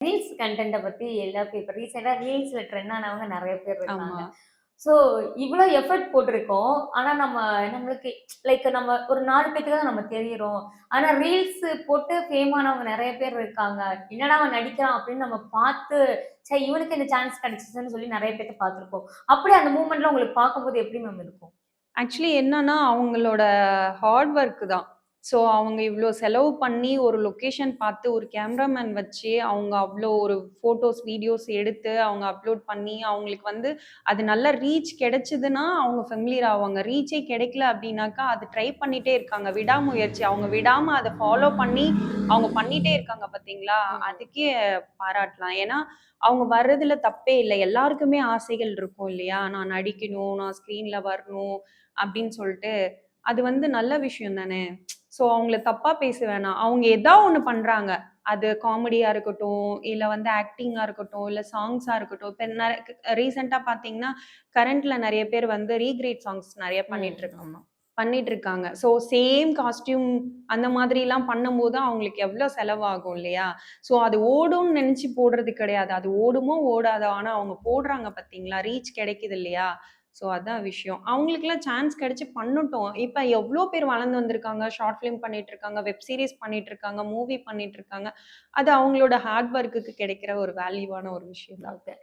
Reels கன்டென்ட்ட பத்தி எல்லாருக்கும் இப்ப ரீசென்ட்டா ரீல்ஸ்ல ட்ரெண்ட் ஆனவங்க நெறைய பேர் இருக்காங்க. ஆமா. ஸோ இவ்ளோ எஃபோர்ட் போட்டிருக்கோம். ஆனா நம்மளுக்கு லைக் நம்ம ஒரு 4 பேத்துக்கு தான் நம்ம தெரியிறோம். ஆனா ரீல்ஸ் போட்டு ஃபேம் ஆனவங்க நெறைய பேர் இருக்காங்க. என்னடா அவன் நடிக்கிறான் அப்படின்னு நம்ம பார்த்து, ச்சே இவனுக்கு இந்த சான்ஸ் கிடைச்சுச்சுன்னு சொல்லி நெறைய பேத்த பார்த்திருப்போம். அப்படியே அந்த மூவ்மெண்ட்லாம் உங்களுக்கு பார்க்கும்போது எப்படி மேம் இருக்கும்? ஆக்சுவலி என்னன்னா, அவங்களோட ஹார்ட் ஒர்க் தான். ஸோ அவங்க இவ்ளோ செலவு பண்ணி ஒரு லொகேஷன் பார்த்து, ஒரு கேமராமேன் வச்சு, அவங்க அவ்ளோ ஒரு ஃபோட்டோஸ், வீடியோஸ் எடுத்து, அவங்க அப்லோட் பண்ணி, அவங்களுக்கு வந்து அது நல்ல ரீச் கிடைச்சதுன்னா, அவங்க ஃபெமிலியர் ஆவாங்க. ரீச்சே கிடைக்கல அப்டின்னாக்கா, அது ட்ரை பண்ணிட்டே இருக்காங்க. விடாமுயற்சி. அவங்க விடாம அத ஃபாலோ பண்ணி, அவங்க பண்ணிட்டே இருக்காங்க பார்த்தீங்களா? ம். அதுக்கே பாராட்டலாம். ஏன்னா, அவங்க வர்றதுல தப்பே இல்ல. எல்லாருக்குமே ஆசைகள் இருக்கும் இல்லையா? நான் நடிக்கணும், நான் ஸ்க்ரீன்ல வரணும் அப்படின்னு சொல்ட்டு. அது வந்து நல்ல விஷயம் தானே! ஸோ அவங்கள தப்பா பேச வேணாம். அவங்க ஏதா ஒண்ணு பண்றாங்க. அது காமெடியா இருக்கட்டும், இல்ல வந்து ஆக்டிங்கா இருக்கட்டும், இல்ல சாங்ஸா இருக்கட்டும். இப்ப ரீசென்ட்டா பார்த்தீங்கன்னா, கரண்ட்ல நெறைய பேர் வந்து ரீகிரியேட் சாங்ஸ் நெறைய ம். ஆமா. பண்ணிட்டு இருக்காங்க. ஸோ சேம் காஸ்டியூம் அந்த மாதிரிலாம் பண்ணும்போது அவங்களுக்கு எவ்ளோ செலவாகும் இல்லையா? ஸோ அது ஓடும்னு நெனச்சு போடுறது கிடையாது. அது ஓடுமோ, ஓடாதோ! ஆனா அவங்க போடுறாங்க பார்த்தீங்களா? ரீச் கிடைக்குது இல்லையா? ஸோ அதான் விஷயம். அவங்களுக்கெல்லாம் சான்ஸ் கிடைச்சு பண்ணட்டும். இப்ப எவ்ளோ பேர் வளர்ந்து வந்திருக்காங்க. ஷார்ட் ஃபிலிம் பண்ணிட்டு இருக்காங்க, வெப் சீரிஸ் பண்ணிட்டு இருக்காங்க, மூவி பண்ணிட்டு இருக்காங்க. அது அவங்களோட ஹார்ட் ஒர்க்குக்கு கிடைக்கிற ஒரு வேல்யூவான ஒரு விஷயம் தான். ஓகே.